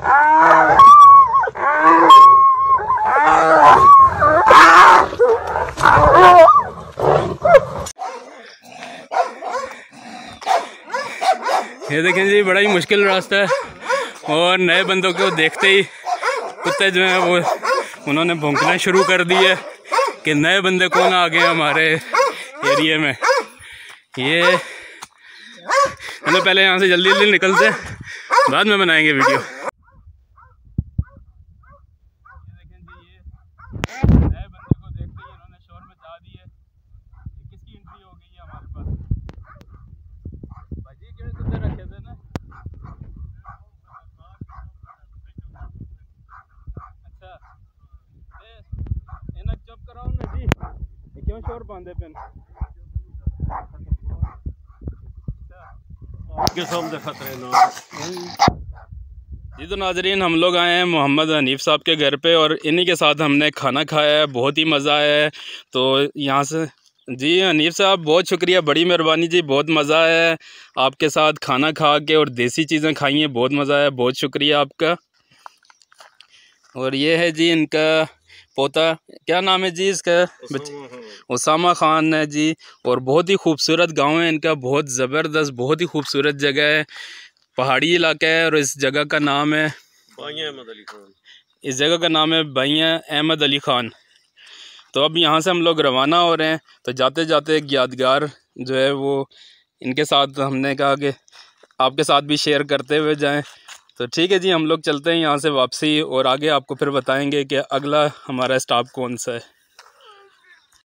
ये देखें जी, बड़ा ही मुश्किल रास्ता है और नए बंदों को देखते ही कुत्ते जो हैं वो उन्होंने भौंकना शुरू कर दिए कि नए बंदे कौन आ गए हमारे एरिया में। ये मतलब पहले यहाँ से जल्दी जल्दी निकलते हैं, बाद में बनाएंगे वीडियो। नए बंदे को देखते ही उन्होंने शोर मचा दिए। किसकी एंट्री हो गई है हमारे पास? भाजी कितने कुत्ते रखे थे ना? अच्छा, इन्हें चुप कराओ ना जी, क्यों शोर पांदे पेन? जी तो नाजरीन, हम लोग आए हैं मोहम्मद हनीफ़ साहब के घर पे और इन्हीं के साथ हमने खाना खाया है, बहुत ही मज़ा आया है। तो यहाँ से जी हनीफ़ साहब बहुत शुक्रिया, बड़ी मेहरबानी जी, बहुत मज़ा आया है आपके साथ खाना खा के और देसी चीज़ें खाई हैं, बहुत मज़ा आया, बहुत शुक्रिया आपका। और ये है जी इनका पोता, क्या नाम है जी इसका? उसामा ख़ान है जी। और बहुत ही खूबसूरत गांव है इनका, बहुत ज़बरदस्त, बहुत ही खूबसूरत जगह है, पहाड़ी इलाका है। और इस जगह का नाम है बाइयां अहमद अली ख़ान। इस जगह का नाम है बाइयां अहमद अली ख़ान। तो अब यहाँ से हम लोग रवाना हो रहे हैं। तो जाते जाते एक यादगार जो है वो इनके साथ हमने कहा कि आपके साथ भी शेयर करते हुए जाएं। तो ठीक है जी, हम लोग चलते हैं यहाँ से वापसी और आगे आपको फिर बताएंगे कि अगला हमारा स्टॉप कौन सा है।